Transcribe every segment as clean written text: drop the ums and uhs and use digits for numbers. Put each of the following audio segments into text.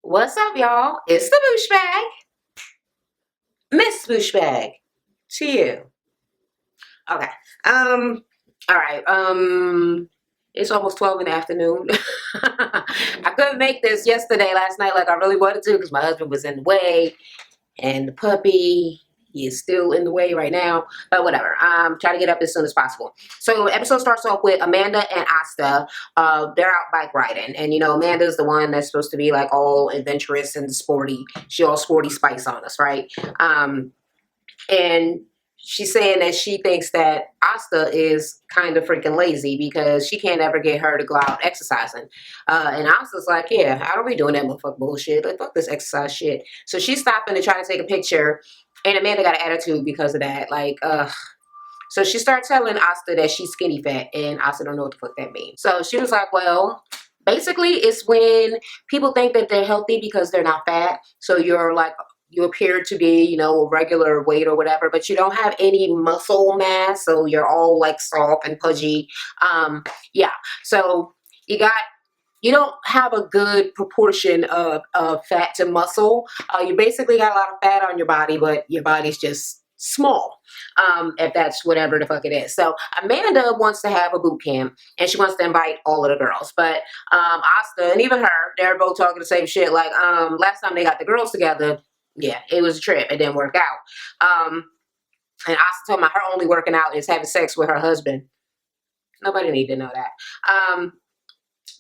What's up, y'all? It's the Boosh Bag, Miss Boosh Bag. To you. Okay. All right. It's almost 12 in the afternoon. I couldn't make this last night, like I really wanted to, because my husband was in the way, and the puppy, he is still in the way right now. But whatever. I'm trying to get up as soon as possible. So the episode starts off with Amanda and Asta. They're out bike riding, and Amanda's the one that's supposed to be like all adventurous and sporty. She all sporty spice on us, right? And she's saying that she thinks that Asta is kind of freaking lazy because she can't ever get her to go out exercising. And Asta's like, yeah, I don't be doing that motherfucking bullshit. Like, fuck this exercise shit. So she's stopping to try to take a picture. And Amanda got an attitude because of that. Like, so she started telling Asta that she's skinny fat. And Asta don't know what the fuck that means. So she was like, well, basically it's when people think that they're healthy because they're not fat. So you're like, you appear to be, regular weight or whatever, but you don't have any muscle mass, so you're all like soft and pudgy. Yeah, so you don't have a good proportion of fat to muscle. You basically got a lot of fat on your body, but your body's just small, if that's whatever the fuck it is. So Amanda wants to have a boot camp, and she wants to invite all of the girls, but Asta and even her, they're both talking the same shit. Like, last time they got the girls together, yeah, it was a trip. It didn't work out. And Asta told me her only working out is having sex with her husband. Nobody need to know that.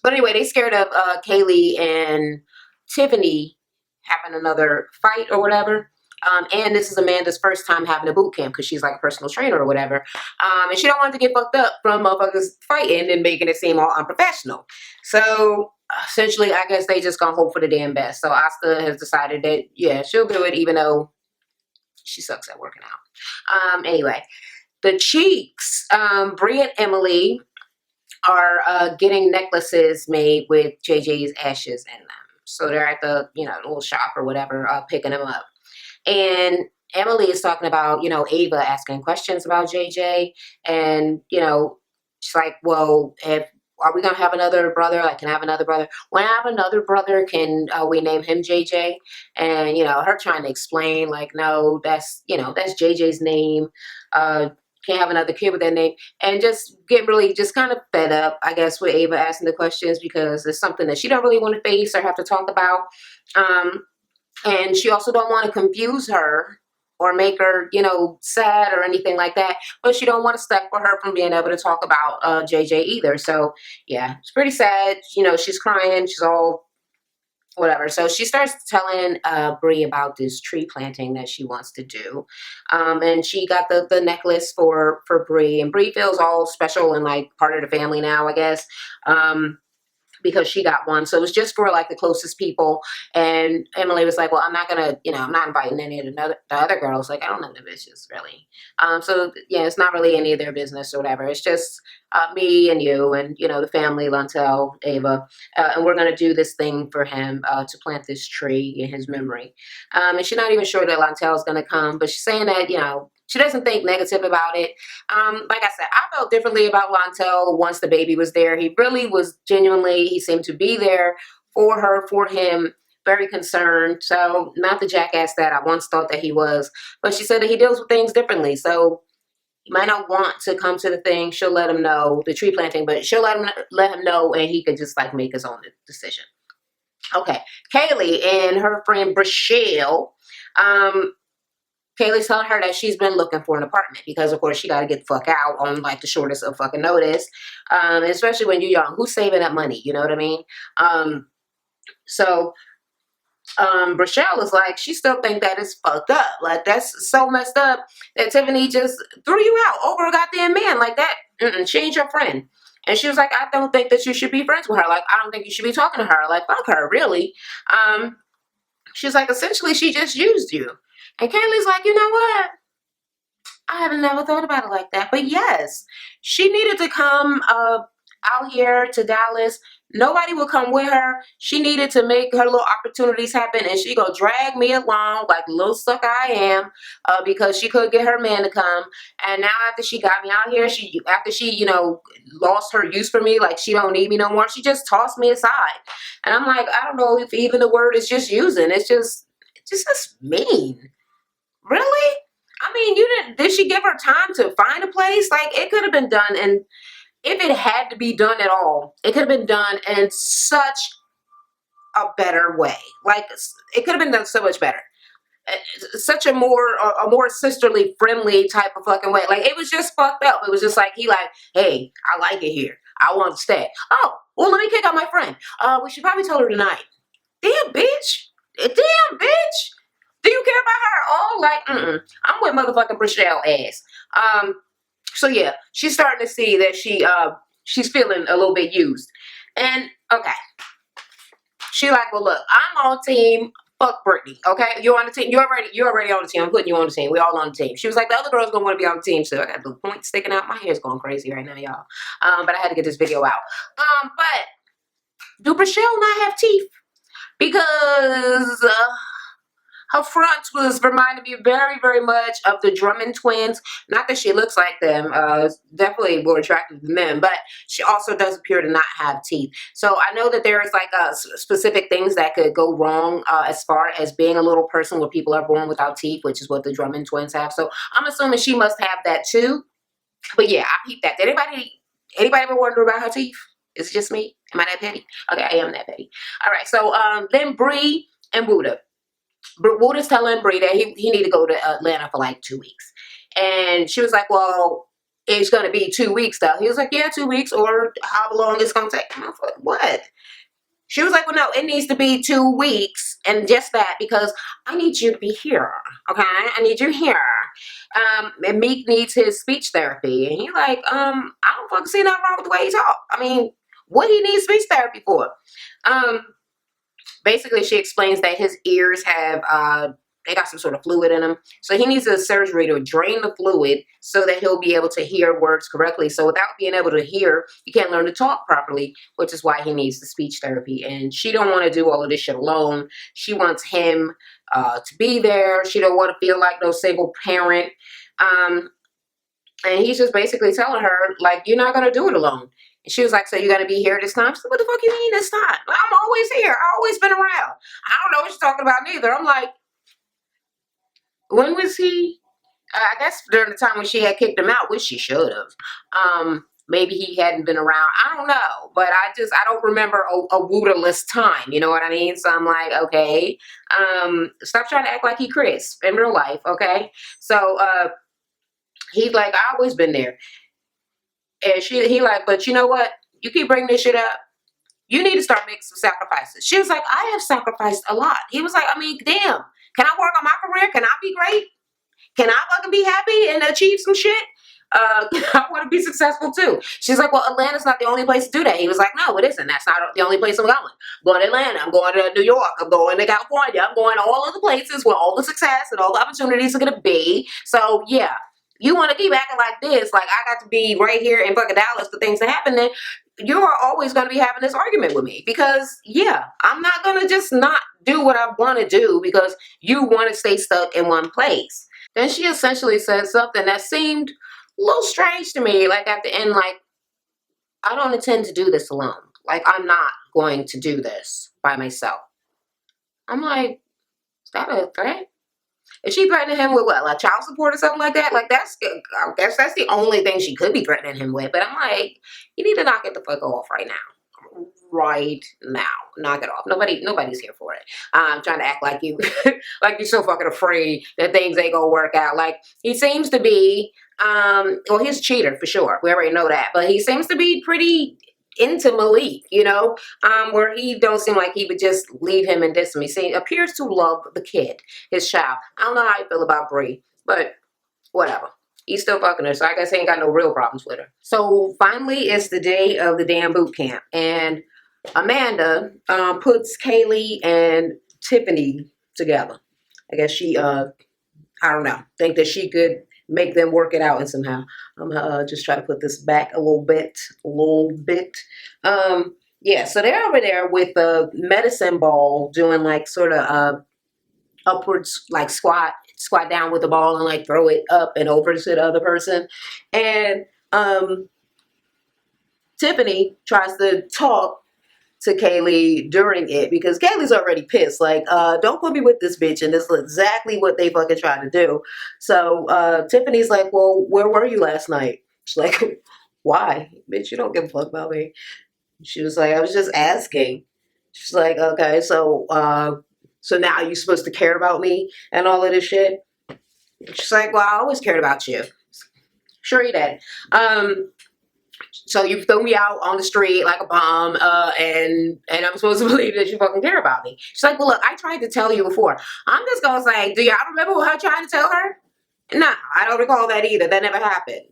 But anyway, they scared of Kaylee and Tiffany having another fight or whatever. And this is Amanda's first time having a boot camp because she's like a personal trainer or whatever. And she don't want to get fucked up from motherfuckers fighting and making it seem all unprofessional. So essentially, I guess they just gonna hope for the damn best. So Asta has decided that, yeah, she'll do it even though she sucks at working out. Anyway, the Cheeks, Bree and Emily are getting necklaces made with JJ's ashes in them. So they're at the, little shop or whatever, picking them up. And Emily is talking about, Ava asking questions about JJ. And, she's like, well, are we going to have another brother? Like, can I have another brother? When I have another brother, can we name him JJ? And, her trying to explain, like, no, that's JJ's name. Can't have another kid with that name. And just get really just kind of fed up, I guess, with Ava asking the questions because it's something that she don't really want to face or have to talk about. And she also don't want to confuse her or make her, sad or anything like that. But she don't want to stop for her from being able to talk about JJ either. So, yeah, it's pretty sad. She's crying. She's all whatever. So she starts telling Bree about this tree planting that she wants to do. And she got the necklace for Bree. And Bree feels all special and like part of the family now, I guess. Because she got one. So it was just for like the closest people. And Emily was like, well, I'm not going to, I'm not inviting any of the other girls. Like, I don't know the bitches really. So yeah, it's not really any of their business or whatever. It's just me and you and, the family, Lantel, Ava. And we're going to do this thing for him to plant this tree in his memory. And she's not even sure that Lantel is going to come, but she's saying that, she doesn't think negative about it. Like I said, I felt differently about Lantel once the baby was there. He really was he seemed to be there for her, for him, very concerned. So not the jackass that I once thought that he was. But she said that he deals with things differently. So he might not want to come to the thing. She'll let him know, the tree planting, but she'll let him know and he could just like make his own decision. Okay, Kaylee and her friend Brachelle, Kaylee's telling her that she's been looking for an apartment because, of course, she got to get the fuck out on, like, the shortest of fucking notice, especially when you're young. Who's saving that money? You know what I mean? So Brachelle is like, she still think that it's fucked up. Like, that's so messed up that Tiffany just threw you out over a goddamn man like that. She ain't your friend. And she was like, I don't think that you should be friends with her. Like, I don't think you should be talking to her. Like, fuck her, really. She's like, essentially, she just used you. And Kaylee's like, you know what? I haven't never thought about it like that. But yes, she needed to come out here to Dallas, Nobody would come with her. She needed to make her little opportunities happen, and she gonna drag me along like the little sucker I am, because she couldn't get her man to come. And now after she got me out here, after she lost her use for me, like she don't need me no more. She just tossed me aside, and I'm like, I don't know if even the word is just using. It's just mean. Really? I mean, you did she give her time to find a place? Like it could have been done, and if it had to be done at all, it could have been done in such a better way. Like it could have been done so much better. Such a more sisterly friendly type of fucking way. Like it was just fucked up. It was just like he like, hey, I like it here. I want to stay. Oh, well, let me kick out my friend. We should probably tell her tonight. Damn bitch. Damn bitch. Do you care about her at all? Like, I'm with motherfucking Brichelle ass. So yeah, she's starting to see that she's feeling a little bit used. And okay. She like, well look, I'm on team fuck Brittany. Okay? You're on the team. You're already on the team. I'm putting you on the team. We all on the team. She was like, the other girls gonna want to be on the team. So I got the point sticking out. My hair's going crazy right now, y'all. But I had to get this video out. But do Brichelle not have teeth? Because her front was reminding me very, very much of the Drummond twins. Not that she looks like them. Definitely more attractive than them. But she also does appear to not have teeth. So I know that there is like specific things that could go wrong as far as being a little person where people are born without teeth, which is what the Drummond twins have. So I'm assuming she must have that too. But yeah, I peeped that. Did anybody ever wonder about her teeth? Is it just me? Am I that petty? Okay, I am that petty. All right, so then Bree and Buddha. Wooda's telling Bree that he need to go to Atlanta for like 2 weeks. And she was like, well, it's going to be 2 weeks though. He was like, yeah, 2 weeks or how long it's going to take. I was like, what? She was like, well, no, it needs to be 2 weeks. And just that, because I need you to be here. Okay. I need you here. And Meek needs his speech therapy. And he like, I don't fucking see nothing wrong with the way he talk. I mean, what he needs speech therapy for? Basically, she explains that his ears have, they got some sort of fluid in them. So he needs a surgery to drain the fluid so that he'll be able to hear words correctly. So without being able to hear, he can't learn to talk properly, which is why he needs the speech therapy. And she don't want to do all of this shit alone. She wants him to be there. She don't want to feel like no single parent. And he's just basically telling her, like, you're not going to do it alone. And she was like, so you're going to be here this time? She said, what the fuck you mean this time? Like, I'm always here. I've always been around. I don't know what she's talking about neither. I'm like, when was he? I guess during the time when she had kicked him out, which she should have. Maybe he hadn't been around. I don't know. But I don't remember a Wooda-less time. You know what I mean? So I'm like, okay. Stop trying to act like he Chris in real life, okay? So he's like, I've always been there. And he like, but you know what? You keep bringing this shit up. You need to start making some sacrifices. She was like, I have sacrificed a lot. He was like, I mean, damn. Can I work on my career? Can I be great? Can I fucking be happy and achieve some shit? I want to be successful too. She's like, well, Atlanta's not the only place to do that. He was like, no, it isn't. That's not the only place I'm going. I'm going to Atlanta. I'm going to New York. I'm going to California. I'm going to all of the places where all the success and all the opportunities are going to be. So yeah. You want to keep acting like this, like I got to be right here in fucking Dallas for things to happen, then you are always going to be having this argument with me. Because, yeah, I'm not going to just not do what I want to do because you want to stay stuck in one place. Then she essentially said something that seemed a little strange to me. Like at the end, like, I don't intend to do this alone. Like, I'm not going to do this by myself. I'm like, is that a threat? Is she threatening him with what, like child support or something like that? Like I guess that's the only thing she could be threatening him with. But I'm like, you need to knock it the fuck off right now. Right now. Knock it off. Nobody's here for it. I'm trying to act like you like you're so fucking afraid that things ain't gonna work out. Like he seems to be well, he's a cheater for sure. We already know that. But he seems to be pretty into Malik, where he don't seem like he would just leave him and diss him. He appears to love the kid, his child. I don't know how you feel about Bree, but whatever. He's still fucking her, so I guess he ain't got no real problems with her. So finally, it's the day of the damn boot camp, and Amanda puts Kaylee and Tiffany together. I guess she, I don't know, think that she could make them work it out and somehow. I'm just try to put this back a little bit. Yeah, so they're over there with the medicine ball doing like sort of upwards like squat down with the ball and like throw it up and over to the other person. And Tiffany tries to talk to Kaylee during it because Kaylee's already pissed. Like, don't put me with this bitch. And this is exactly what they fucking trying to do. So Tiffany's like, well, where were you last night? She's like, why? Bitch, you don't give a fuck about me. She was like, I was just asking. She's like, okay, so now you're supposed to care about me and all of this shit. She's like, well, I always cared about you. Sure you did. So you threw me out on the street like a bomb, and I'm supposed to believe that you fucking care about me. She's like, well, look, I tried to tell you before. I'm just gonna say, do y'all remember what I tried to tell her? No, I don't recall that either. That never happened.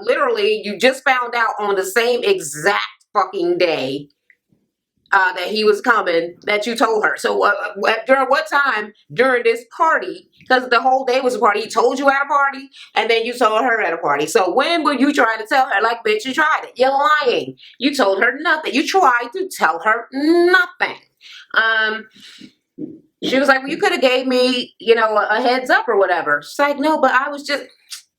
Literally, you just found out on the same exact fucking day that he was coming that you told her. So during what time during this party? Because the whole day was a party. He told you at a party, and then you told her at a party. So when were you trying to tell her? Like, bitch, you tried it. You're lying. You told her nothing. You tried to tell her nothing. She was like, well, you could have gave me, a heads up or whatever. She's like, no, but I was just.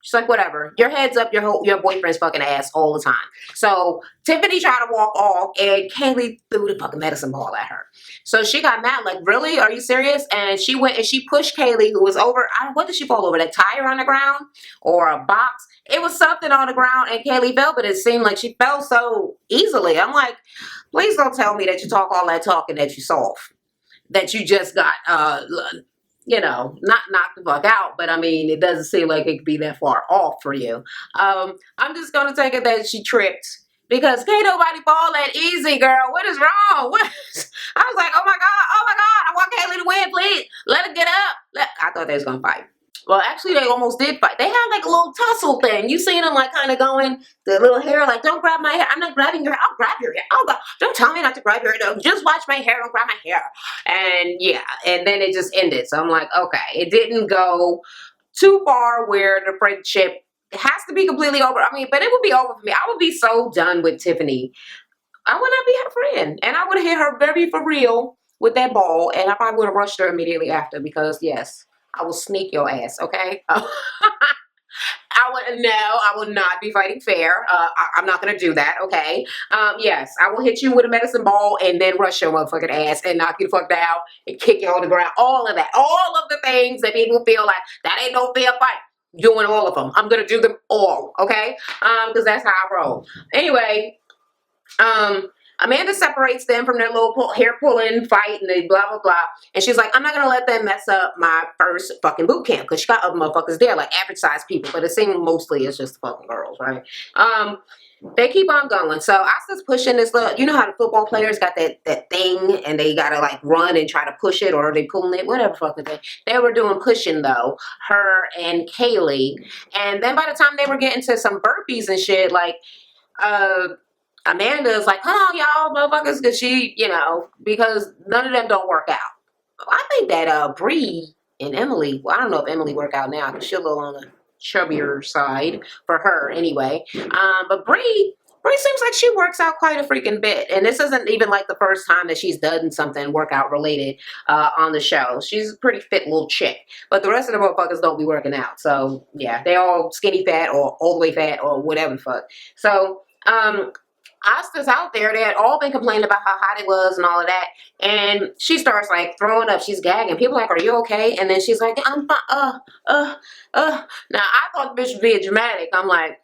She's like, whatever. Your head's up your boyfriend's fucking ass all the time. So Tiffany tried to walk off and Kaylee threw the fucking medicine ball at her. So she got mad, like, really? Are you serious? And she went and she pushed Kaylee, who was over, what did she fall over? That tire on the ground or a box? It was something on the ground and Kaylee fell, but it seemed like she fell so easily. I'm like, please don't tell me that you talk all that talk and that you soft. That you just got not knock the fuck out, but I mean, it doesn't seem like it could be that far off for you. I'm just gonna take it that she tripped because can't nobody fall that easy, girl. What is wrong? I was like, oh my god, I want Kaylee to win, please. Let her get up. I thought they was gonna fight. Well, actually, they almost did fight. They had like a little tussle thing. You seen them like kind of going, the little hair, like, don't grab my hair. I'm not grabbing your hair. I'll grab your hair. Don't tell me not to grab your hair. No, just watch my hair. Don't grab my hair. And yeah, and then it just ended. So I'm like, okay, it didn't go too far where the friendship has to be completely over. I mean, but it would be over for me. I would be so done with Tiffany. I would not be her friend. And I would have hit her very for real with that ball. And I probably would have rushed her immediately after because, yes, I will sneak your ass, okay? I will not be fighting fair. I'm not going to do that, okay? Yes, I will hit you with a medicine ball and then rush your motherfucking ass and knock you the fuck down and kick you on the ground. All of that. All of the things that people feel like, that ain't no fair fight. Doing all of them. I'm going to do them all, okay? Because that's how I roll. Anyway, Amanda separates them from their little hair pulling fight and they blah, blah, blah. And she's like, I'm not going to let them mess up my first fucking boot camp because she got other motherfuckers there, like average sized people. But it seems mostly it's just the fucking girls, right? They keep on going. So Asta's pushing this little, you know how the football players got that thing and they got to like run and try to push it or they pulling it, whatever fucking thing. They were doing pushing though, her and Kaylee. And then by the time they were getting to some burpees and shit, like, Amanda's like, come on, y'all, motherfuckers, because none of them don't work out. I think that Bree and Emily, well, I don't know if Emily work out now because she's a little on the chubbier side for her anyway. But Bree seems like she works out quite a freaking bit. And this isn't even like the first time that she's done something workout related on the show. She's a pretty fit little chick. But the rest of the motherfuckers don't be working out. So, yeah, they all skinny fat or all the way fat or whatever the fuck. So, Asta's out there. They had all been complaining about how hot it was and all of that. And she starts like throwing up. She's gagging. People are like, are you okay? And then she's like, I'm fine. Now, I thought the bitch was being dramatic. I'm like,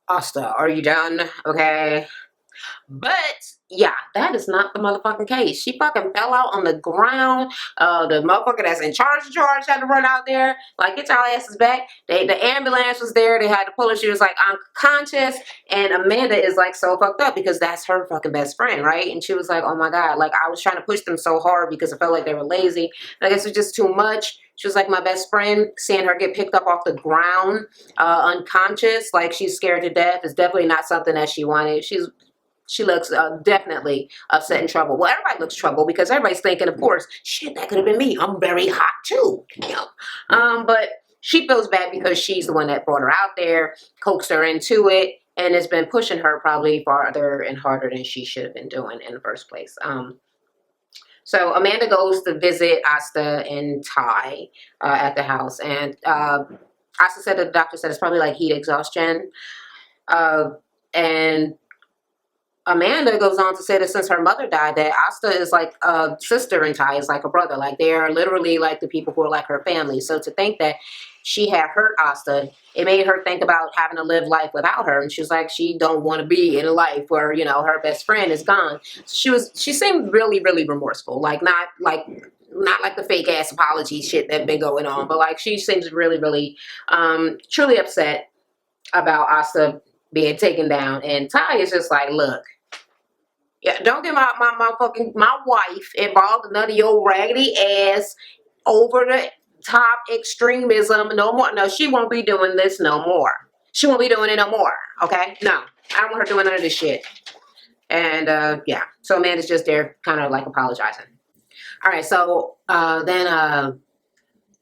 Asta, are you done? Okay. But yeah, that is not the motherfucking case. She fucking fell out on the ground. The motherfucker that's in charge had to run out there. Like, get y'all asses back. The ambulance was there. They had to pull her. She was like unconscious. And Amanda is like so fucked up because that's her fucking best friend, right? And she was like, oh my God, like I was trying to push them so hard because I felt like they were lazy. And I guess it was just too much. She was like my best friend. Seeing her get picked up off the ground, unconscious, like she's scared to death is definitely not something that she wanted. She looks definitely upset and troubled. Well, everybody looks troubled because everybody's thinking, of course, shit, that could have been me. I'm very hot too. But she feels bad because she's the one that brought her out there, coaxed her into it, and has been pushing her probably farther and harder than she should have been doing in the first place. So Amanda goes to visit Asta and Ty at the house, and Asta said the doctor said it's probably like heat exhaustion, and Amanda goes on to say that since her mother died, that Asta is like a sister and Ty is like a brother. Like they are literally like the people who are like her family. So to think that she had hurt Asta, it made her think about having to live life without her. And she's like, she don't want to be in a life where, you know, her best friend is gone. She seemed really, really remorseful. Like not like the fake ass apology shit that been going on, but like she seems really, really truly upset about Asta being taken down. And Ty is just like, look, yeah, don't get my wife involved in none of your raggedy ass over the top extremism no more. No, she won't be doing this no more. She won't be doing it no more. Okay? No. I don't want her doing none of this shit. And yeah. So Amanda's just there kind of like apologizing. Alright, so then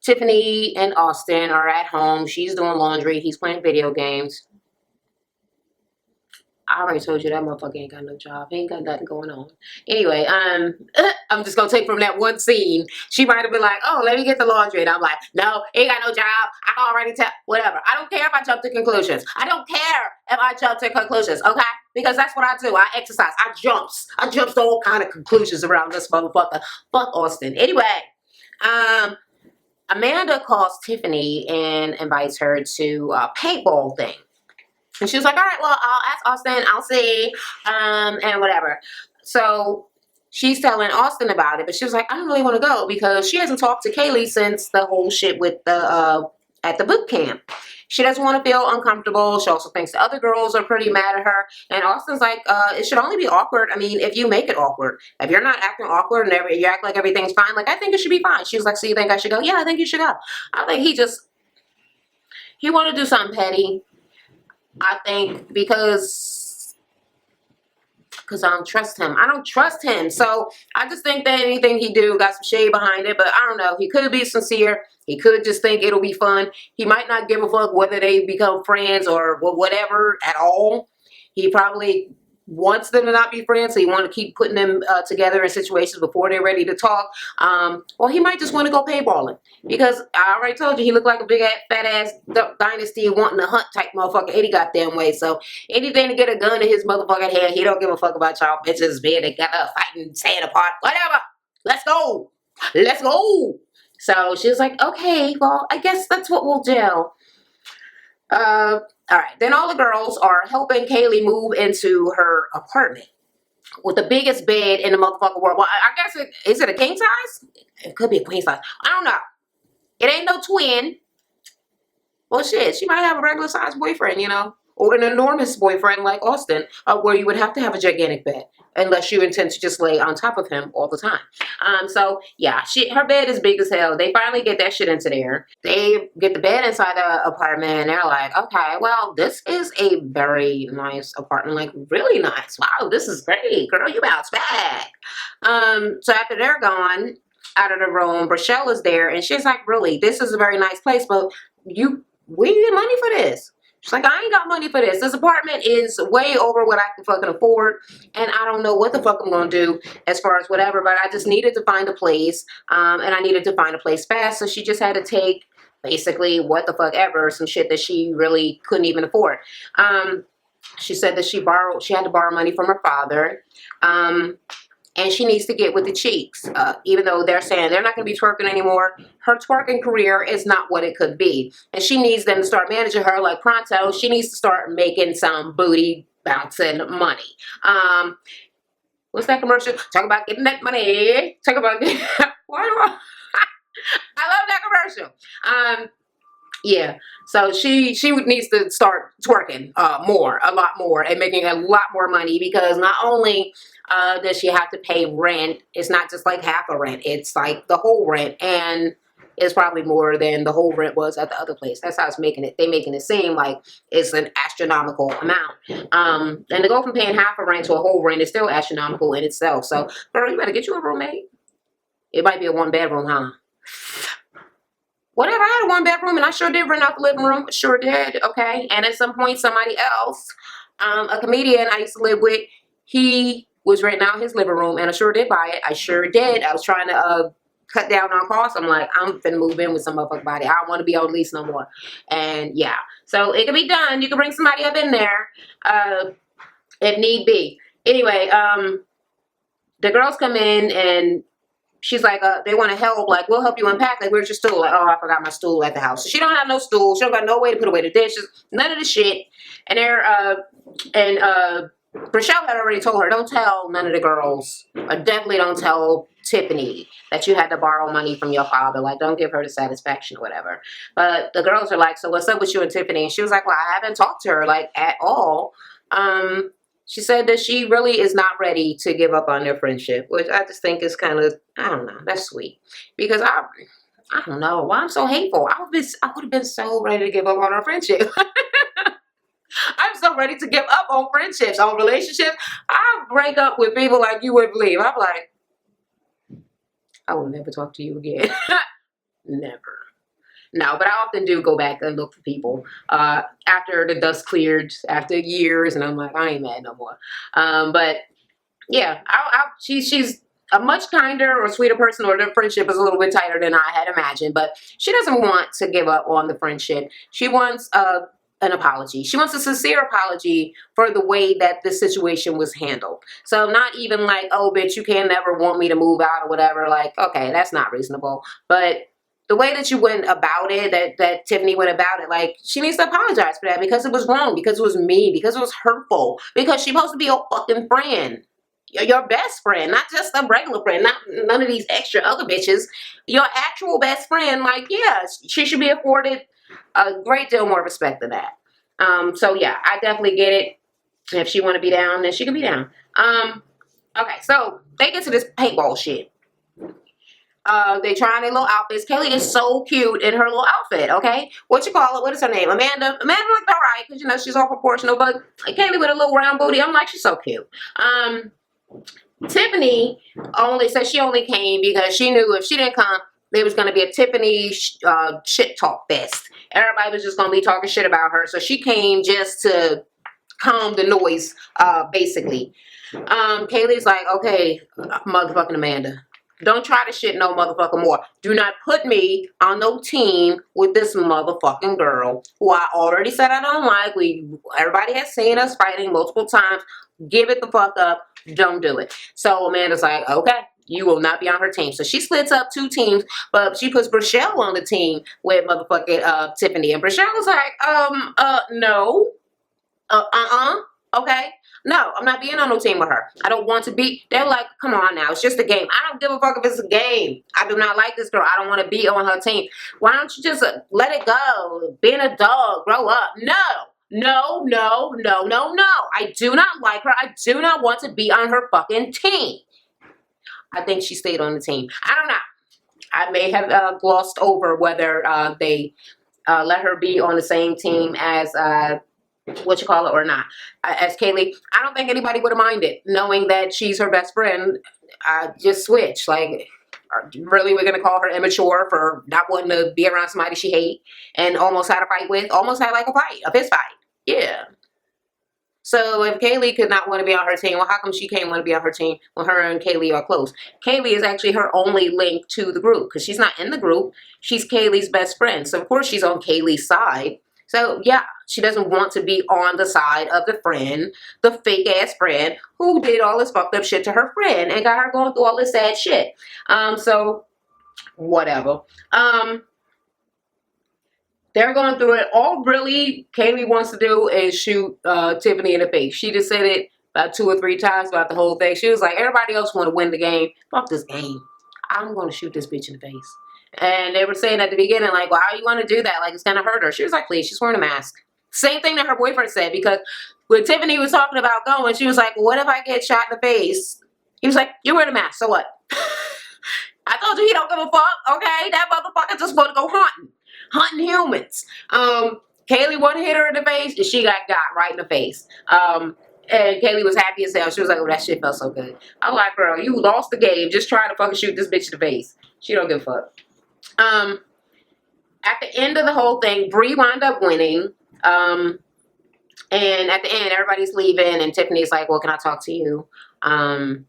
Tiffany and Austin are at home. She's doing laundry. He's playing video games. I already told you that motherfucker ain't got no job. He ain't got nothing going on. Anyway, I'm just gonna take from that one scene. She might have been like, oh, let me get the laundry. And I'm like, no, he ain't got no job. I can already tell. Whatever. I don't care if I jump to conclusions. I don't care if I jump to conclusions, okay? Because that's what I do. I exercise. I jumps to all kind of conclusions around this motherfucker. Fuck Austin. Anyway, Amanda calls Tiffany and invites her to a paintball thing. And she was like, all right, well, I'll ask Austin. I'll see, and whatever. So she's telling Austin about it, but she was like, I don't really want to go because she hasn't talked to Kaylee since the whole shit with the at the boot camp. She doesn't want to feel uncomfortable. She also thinks the other girls are pretty mad at her. And Austin's like, it should only be awkward. I mean, if you make it awkward. If you're not acting awkward and you act like everything's fine, like, I think it should be fine. She was like, so you think I should go? Yeah, I think you should go. I think he wanted to do something petty. I think because I don't trust him. I don't trust him. So I just think that anything he do got some shade behind it. But I don't know. He could be sincere. He could just think it'll be fun. He might not give a fuck whether they become friends or whatever at all. He probably wants them to not be friends. So he want to keep putting them together in situations before they're ready to talk. Or he might just want to go paintballing. Because I already told you, he looked like a big fat ass dynasty wanting to hunt type motherfucker any goddamn way. So anything to get a gun in his motherfucking hand, he don't give a fuck about y'all bitches being together, fighting, staying apart, whatever. Let's go. Let's go. So she was like, okay, well, I guess that's what we'll do. All right. Then all the girls are helping Kaylee move into her apartment with the biggest bed in the motherfucking world. Well, I guess is it a king size? It could be a queen size. I don't know. It ain't no twin. Well, shit, she might have a regular size boyfriend, you know, or an enormous boyfriend like Austin, where you would have to have a gigantic bed unless you intend to just lay on top of him all the time. So yeah, her bed is big as hell. They finally get that shit into there. They get the bed inside the apartment and they're like, okay, well, this is a very nice apartment, like really nice. Wow, this is great. Girl, you bounce back. So after they're gone out of the room, Rochelle is there and she's like, really, this is a very nice place, but where you get money for this? She's like, I ain't got money for this. This apartment is way over what I can fucking afford. And I don't know what the fuck I'm going to do as far as whatever. But I just needed to find a place. And I needed to find a place fast. So she just had to take basically what the fuck ever. Some shit that she really couldn't even afford. She said that she had to borrow money from her father. And she needs to get with the cheeks. Even though they're saying they're not going to be twerking anymore, her twerking career is not what it could be. And she needs them to start managing her like pronto. She needs to start making some booty bouncing money. What's that commercial? Talk about getting that money. Talk about getting... Why do I love that commercial. Yeah, so she needs to start twerking a lot more, and making a lot more money, because not only does she have to pay rent, it's not just like half a rent, it's like the whole rent, and it's probably more than the whole rent was at the other place. That's how it's making it. They're making it seem like it's an astronomical amount. And to go from paying half a rent to a whole rent is still astronomical in itself. So, girl, you better get you a roommate. It might be a one-bedroom, huh? whatever. I had a 1 bedroom, and I sure did rent out the living room. Sure did. Okay. And at some point, somebody else, a comedian I used to live with, he was renting out his living room, and I sure did buy it. I sure did. I was trying to cut down on costs. I'm like, I'm finna move in with some motherfucking body. I don't want to be on lease no more. And yeah, so it can be done. You can bring somebody up in there if need be. Anyway, the girls come in and she's like, they want to help. Like, we'll help you unpack. Like, where's your stool? Like, oh, I forgot my stool at the house. So she don't have no stool. She don't got no way to put away the dishes. None of the shit. And Rochelle had already told her, don't tell none of the girls, or definitely don't tell Tiffany that you had to borrow money from your father. Like, don't give her the satisfaction or whatever. But the girls are like, so what's up with you and Tiffany? And she was like, well, I haven't talked to her, like, at all. She said that she really is not ready to give up on their friendship, which I just think is kind of, I don't know, that's sweet. Because I don't know why I'm so hateful. I would have been so ready to give up on our friendship. I'm so ready to give up on friendships, on relationships. I break up with people like you wouldn't believe. I'm like, I will never talk to you again. Never. No, but I often do go back and look for people after the dust cleared, after years, and I'm like, I ain't mad no more. But yeah, she's a much kinder or sweeter person, or the friendship is a little bit tighter than I had imagined. But she doesn't want to give up on the friendship. She wants an apology. She wants a sincere apology for the way that this situation was handled. So not even like, oh, bitch, you can't never want me to move out or whatever. Like, okay, that's not reasonable. But the way that you went about it, that Tiffany went about it, like, she needs to apologize for that, because it was wrong, because it was mean, because it was hurtful, because she's supposed to be your fucking friend. Your best friend, not just a regular friend, not none of these extra other bitches. Your actual best friend, like, yeah, she should be afforded a great deal more respect than that. So yeah, I definitely get it. If she want to be down, then she can be down. Okay, so they get to this paintball shit. They try on their little outfits. Kaylee is so cute in her little outfit, okay? What you call it? What is her name? Amanda. Amanda looked all right, because, you know, she's all proportional, but Kaylee with a little round booty, I'm like, she's so cute. Tiffany only said she only came because she knew if she didn't come, there was going to be a Tiffany shit talk fest. Everybody was just going to be talking shit about her, so she came just to calm the noise, basically. Kaylee's like, okay, motherfucking Amanda, don't try to shit no motherfucking more. Do not put me on no team with this motherfucking girl who I already said I don't like. Everybody has seen us fighting multiple times. Give it the fuck up. Don't do it. So Amanda's like, okay, you will not be on her team. So she splits up 2 teams, but she puts Rochelle on the team with motherfucking Tiffany. And Rochelle was like, no. Okay. No, I'm not being on no team with her. I don't want to be. They're like, come on now. It's just a game. I don't give a fuck if it's a game. I do not like this girl. I don't want to be on her team. Why don't you just let it go? Being a dog. Grow up. No. No, no, no, no, no. I do not like her. I do not want to be on her fucking team. I think she stayed on the team. I don't know. I may have glossed over whether they let her be on the same team as or not, as Kaylee. I don't think anybody would have minded, knowing that she's her best friend. Just switch. Like, really, we're gonna call her immature for not wanting to be around somebody she hate and almost had a fight with, almost had like a fist fight. Yeah. So if Kaylee could not want to be on her team, well, how come she can't want to be on her team when her and Kaylee are close? Kaylee is actually her only link to the group, because she's not in the group. She's Kaylee's best friend. So of course she's on Kaylee's side. So yeah, she doesn't want to be on the side of the friend, the fake ass friend who did all this fucked up shit to her friend and got her going through all this sad shit. So whatever. They're going through it. All really Kaylee wants to do is shoot Tiffany in the face. She just said it about 2 or 3 times about the whole thing. She was like, everybody else want to win the game. Fuck this game. I'm going to shoot this bitch in the face. And they were saying at the beginning, like, why do you want to do that? Like, it's going to hurt her. She was like, please, she's wearing a mask. Same thing that her boyfriend said, because when Tiffany was talking about going, she was like, well, what if I get shot in the face? He was like, you're wearing a mask, so what? I told you he don't give a fuck, okay? That motherfucker just want to go hunting humans. Kaylee wanted to hit her in the face, and she got right in the face. And Kaylee was happy as hell. She was like, oh, that shit felt so good. I'm like, girl, you lost the game. Just trying to fucking shoot this bitch in the face. She don't give a fuck. At the end of the whole thing, Bree wound up winning. And at the end, everybody's leaving, and Tiffany's like, "Well, can I talk to you?" And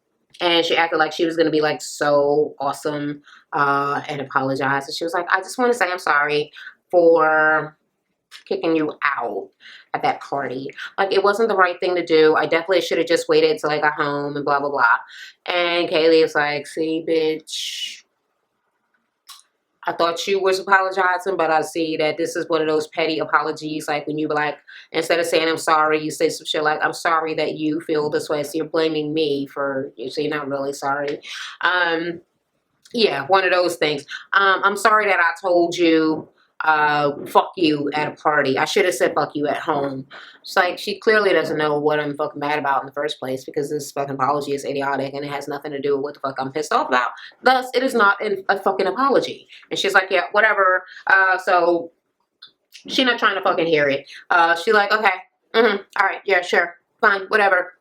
she acted like she was gonna be like so awesome and apologize. And she was like, "I just want to say I'm sorry for kicking you out at that party. Like, it wasn't the right thing to do. I definitely should have just waited till I got home and blah blah blah." And Kaylee was like, "See, bitch, I thought you was apologizing, but I see that this is one of those petty apologies. Like, when you be like, instead of saying I'm sorry, you say some shit like, I'm sorry that you feel this way. So you're blaming me for, so you're not really sorry." Yeah, one of those things. I'm sorry that I told you fuck you at a party. I should have said fuck you at home. It's like, she clearly doesn't know what I'm fucking mad about in the first place, because this fucking apology is idiotic and it has nothing to do with what the fuck I'm pissed off about. Thus, it is not a fucking apology. And she's like, yeah, whatever. So she's not trying to fucking hear it. She's like, okay, all right, yeah, sure, fine, whatever.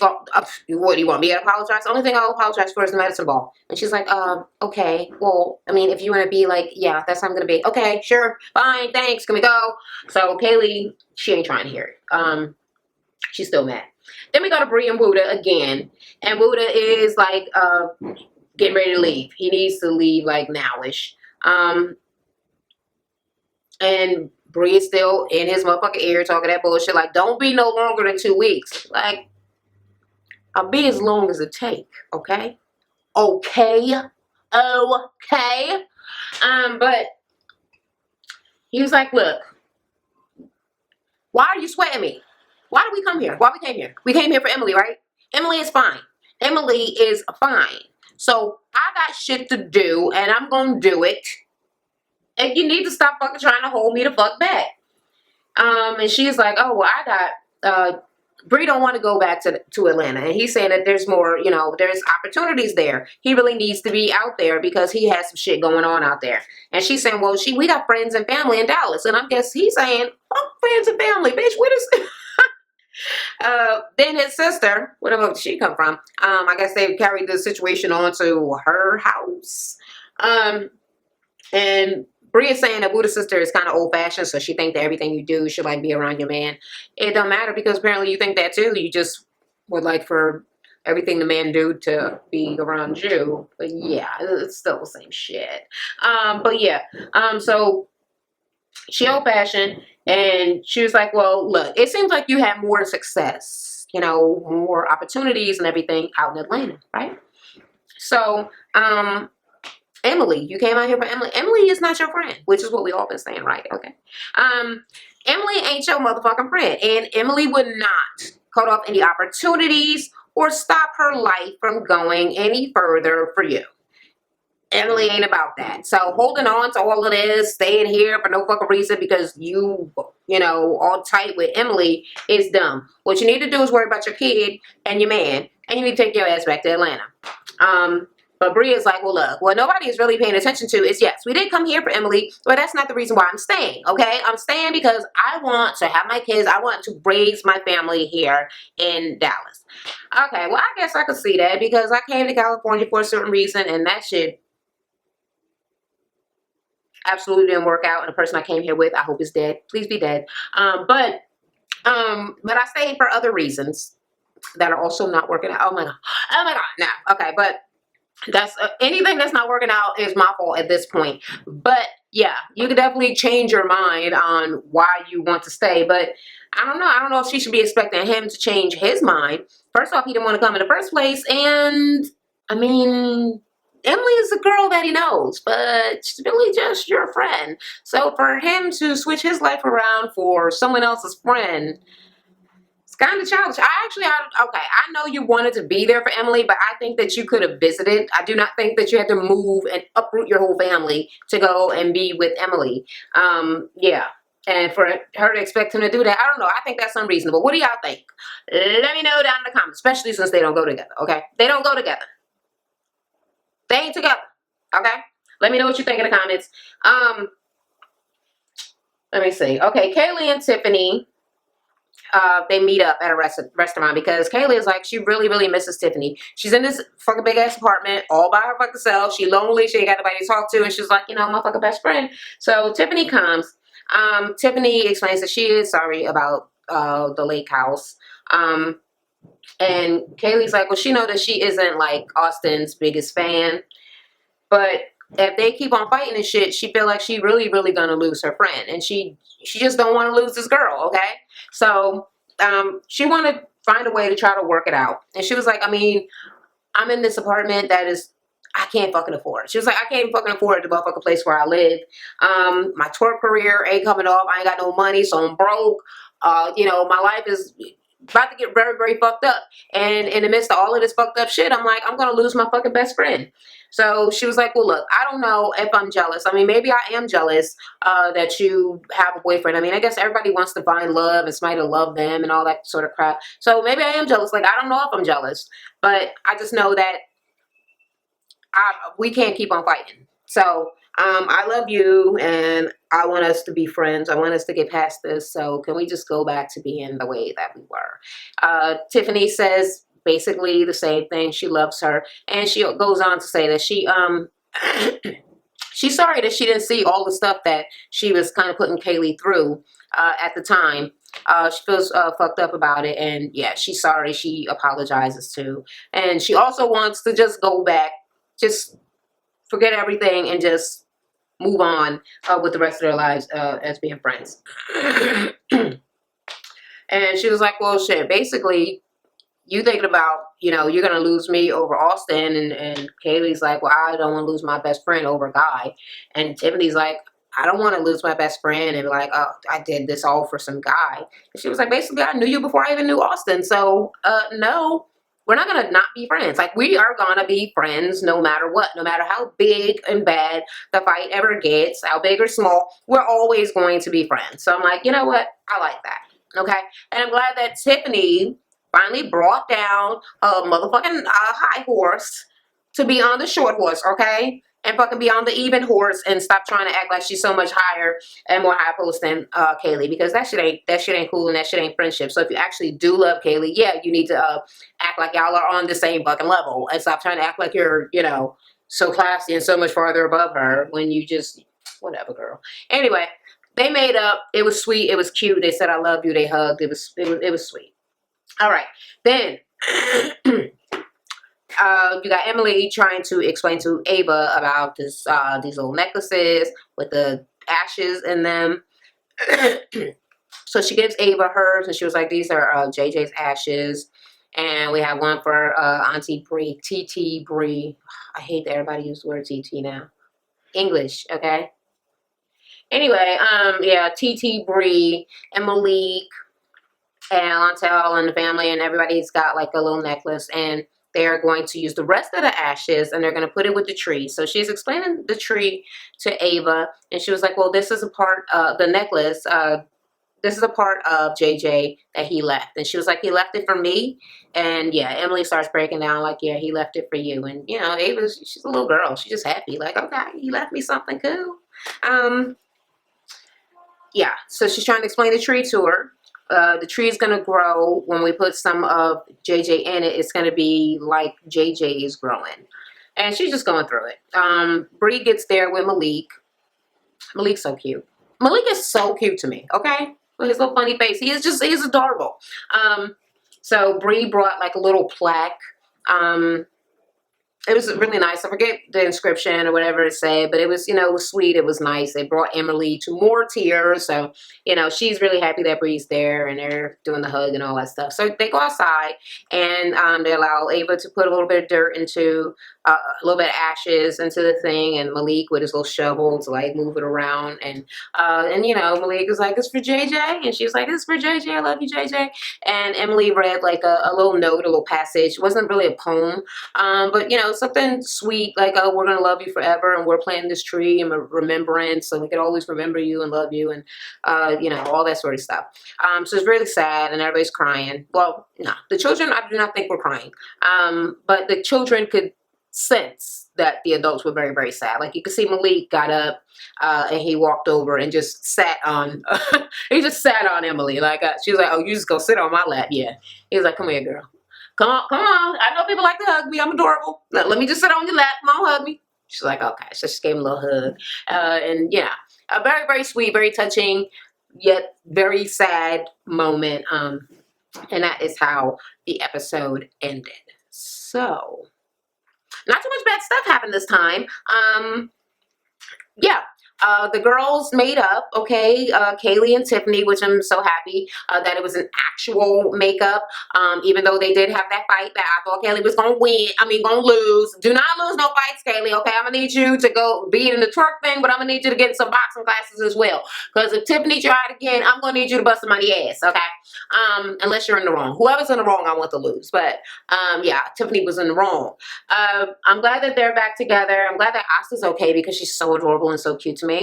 Well, what do you want me to apologize? The only thing I'll apologize for is the medicine ball. And she's like, okay, well, I mean, if you want to be like, yeah, that's how I'm going to be. Okay, sure, fine, thanks, can we go? So Kaylee, she ain't trying to hear it. She's still mad. Then we go to Bree and Buddha again. And Buddha is like, getting ready to leave. He needs to leave like nowish. And Bree is still in his motherfucking ear talking that bullshit. Like, don't be no longer than 2 weeks. Like, I'll be as long as it take, okay? Okay. Okay. But he was like, look, why are you sweating me? Why did we come here? Why we came here? We came here for Emily, right? Emily is fine. Emily is fine. So I got shit to do, and I'm gonna do it. And you need to stop fucking trying to hold me the fuck back. And she's like, oh, well, I got Bree don't want to go back to Atlanta. And he's saying that there's more, you know, there's opportunities there. He really needs to be out there because he has some shit going on out there. And she's saying, well, we got friends and family in Dallas. And I guess he's saying, fuck friends and family, bitch. What is then his sister, where the fuck did she come from? I guess they carried the situation on to her house. And Bree is saying that Buddha's sister is kind of old-fashioned, so she thinks that everything you do should, like, be around your man. It don't matter, because apparently you think that, too. You just would like for everything the man do to be around you. But, yeah, it's still the same shit. But, yeah. So, she old-fashioned, and she was like, well, look, it seems like you have more success, you know, more opportunities and everything out in Atlanta, right? So, Emily, you came out here for Emily. Emily is not your friend, which is what we all been saying, right? Okay. Emily ain't your motherfucking friend. And Emily would not cut off any opportunities or stop her life from going any further for you. Emily ain't about that. So holding on to all of this, staying here for no fucking reason because you know, all tight with Emily is dumb. What you need to do is worry about your kid and your man, and you need to take your ass back to Atlanta. But Bree is like, well, look, what nobody is really paying attention to is, yes, we did come here for Emily, but that's not the reason why I'm staying, okay? I'm staying because I want to have my kids. I want to raise my family here in Dallas. Okay, well, I guess I could see that because I came to California for a certain reason, and that shit absolutely didn't work out. And the person I came here with, I hope is dead. Please be dead. But I stayed for other reasons that are also not working out. Oh my God, no. Okay, but that's anything that's not working out is my fault at this point. But yeah, you can definitely change your mind on why you want to stay. But I don't know if she should be expecting him to change his mind. First off, he didn't want to come in the first place. And I mean, Emily is a girl that he knows, but she's really just your friend. So for him to switch his life around for someone else's friend, it's kind of childish. I know you wanted to be there for Emily, but I think that you could have visited. I do not think that you had to move and uproot your whole family to go and be with Emily. Yeah. And for her to expect him to do that, I don't know. I think that's unreasonable. What do y'all think? Let me know down in the comments, especially since they don't go together, okay? They don't go together. They ain't together, okay? Let me know what you think in the comments. Let me see. Okay, Kaylee and Tiffany. they meet up at a restaurant because Kaylee is like, she really, really misses Tiffany. She's in this fucking big ass apartment all by her fucking self. She lonely. She ain't got nobody to talk to. And she's like, my fucking best friend. So Tiffany comes. Tiffany explains that she is sorry about the lake house. And Kaylee's like, well, she know that she isn't like Austin's biggest fan. But if they keep on fighting and shit, she feel like she really, really gonna lose her friend. And she just don't want to lose this girl, okay? So she want to find a way to try to work it out. And she was like, I mean, I'm in this apartment that is, I can't fucking afford. She was like, I can't fucking afford the motherfucking place where I live. My tour career ain't coming off. I ain't got no money, so I'm broke. My life is about to get very, very fucked up. And in the midst of all of this fucked up shit, I'm like, I'm going to lose my fucking best friend. So she was like, well, look, I don't know if I'm jealous. I mean, maybe I am jealous that you have a boyfriend. I mean, I guess everybody wants to find love and somebody to love them and all that sort of crap. So maybe I am jealous. Like, I don't know if I'm jealous. But I just know that we can't keep on fighting. So I love you and I want us to be friends. I want us to get past this. So can we just go back to being the way that we were? Tiffany says basically the same thing. She loves her. And she goes on to say that she she's sorry that she didn't see all the stuff that she was kind of putting Kaylee through at the time. She feels fucked up about it. And yeah, she's sorry. She apologizes too. And she also wants to just go back, just forget everything and just move on with the rest of their lives as being friends. And she was like, well, shit, basically, you thinking about, you're going to lose me over Austin. And Kaylee's like, well, I don't want to lose my best friend over a guy. And Tiffany's like, I don't want to lose my best friend and like, oh, I did this all for some guy. And she was like, basically, I knew you before I even knew Austin. So, no. We're not going to not be friends. Like, we are going to be friends no matter what. No matter how big and bad the fight ever gets, how big or small, we're always going to be friends. So I'm like, you know what? I like that. Okay? And I'm glad that Tiffany finally brought down a motherfucking high horse to be on the short horse, okay? And fucking be on the even horse and stop trying to act like she's so much higher and more high post than Kaylee, because that shit ain't cool and that shit ain't friendship. So if you actually do love Kaylee, yeah, you need to act like y'all are on the same fucking level and stop trying to act like you're, so classy and so much farther above her when you just, whatever, girl. Anyway, they made up. It was sweet. It was cute. They said, I love you. They hugged. It was sweet. All right. Then you got Emily trying to explain to Ava about these little necklaces with the ashes in them. So she gives Ava hers, and she was like, these are JJ's ashes. And we have one for Auntie Bree, TT Bree. I hate that everybody uses the word TT now. English, okay? Anyway, yeah, TT Bree and Malik and Lantel and the family and everybody's got like a little necklace, and they're going to use the rest of the ashes and they're going to put it with the tree. So she's explaining the tree to Ava, and she was like, well, this is a part of the necklace. This is a part of JJ that he left. And she was like, he left it for me. And yeah, Emily starts breaking down like, yeah, he left it for you. And she's a little girl. She's just happy. Like, okay, he left me something cool. Yeah, so she's trying to explain the tree to her. The tree is going to grow when we put some of JJ in it. It's going to be like JJ is growing. And she's just going through it. Bree gets there with Malik. Malik's so cute. Malik is so cute to me, okay? With his little funny face. He's adorable. So Bree brought like a little plaque. It was really nice. I forget the inscription or whatever it said, but it was, it was sweet. It was nice. They brought Emily to more tears. So, she's really happy that Bree's there and they're doing the hug and all that stuff. So they go outside and they allow Ava to put a little bit of dirt into, a little bit of ashes into the thing, and Malik with his little shovel to like move it around. And Malik was like, it's for JJ. And she was like, it's for JJ. I love you, JJ. And Emily read like a little note, a little passage. It wasn't really a poem, but something sweet, like, oh, we're going to love you forever, and we're planting this tree in remembrance, so we can always remember you and love you, and, all that sort of stuff. So it's really sad, and everybody's crying. Well, no, the children, I do not think were crying, but the children could sense that the adults were very, very sad. Like, you could see Malik got up and he walked over and just sat on he just sat on Emily. Like, she was like, oh, you just go sit on my lap. Yeah. He was like, come here, girl. Come on, come on. I know people like to hug me. I'm adorable. Let me just sit on your lap. Come on, hug me. She's like, okay. So she gave him a little hug. And yeah, a very, very sweet, very touching, yet very sad moment. And that is how the episode ended. So, not too much bad stuff happened this time. Yeah. The girls made up, okay, Kaylee and Tiffany, which I'm so happy that it was an actual makeup, even though they did have that fight that I thought Kaylee was going to win, going to lose. Do not lose no fights, Kaylee, okay? I'm going to need you to go be in the twerk thing, but I'm going to need you to get in some boxing classes as well, because if Tiffany tried again, I'm going to need you to bust somebody's ass, okay? Unless you're in the wrong. Whoever's in the wrong, I want to lose, but yeah, Tiffany was in the wrong. I'm glad that they're back together. I'm glad that Asta's okay because she's so adorable and so cute to me.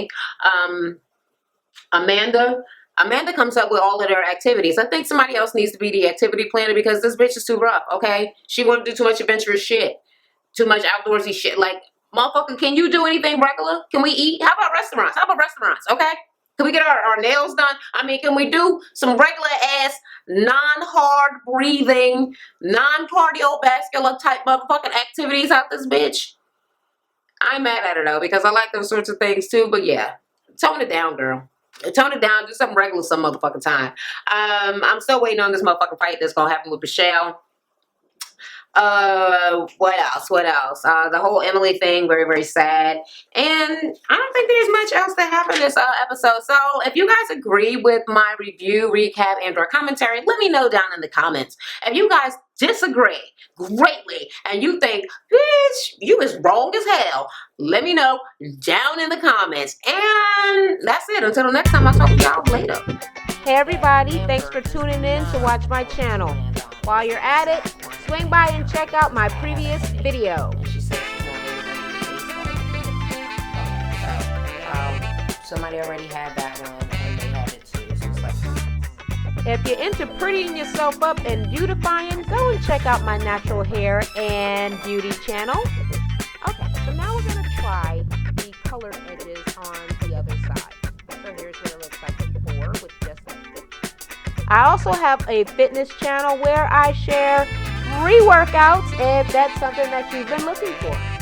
Amanda comes up with all of their activities. I think somebody else needs to be the activity planner because this bitch is too rough, okay? She want to do too much adventurous shit. Too much outdoorsy shit. Like, motherfucker, can you do anything regular? Can we eat? How about restaurants? Okay? Can we get our nails done? Can we do some regular ass, non-hard breathing, non-cardiovascular type motherfucking activities out this bitch? I'm mad at her though because I like those sorts of things too, but yeah, tone it down, girl. Tone it down. Do something regular some motherfucking time. I'm still waiting on this motherfucking fight that's gonna happen with Michelle. What else? The whole Emily thing, very, very sad. And I don't think there's much else that happened this episode. So if you guys agree with my review, recap, and or commentary, let me know down in the comments. If you guys disagree greatly and you think, bitch, you is wrong as hell, let me know down in the comments. And that's it. Until the next time, I'll talk to y'all later. Hey everybody, thanks for tuning in to watch my channel. While you're at it, swing by and check out my previous video. Somebody already had that one and they had it too. So it's like, if you're into prettying yourself up and beautifying, go and check out my natural hair and beauty channel. Okay, so now we're going to try the colored edges on the other side. So here's what it looks like before with just like this. I also have a fitness channel where I share free workouts if that's something that you've been looking for.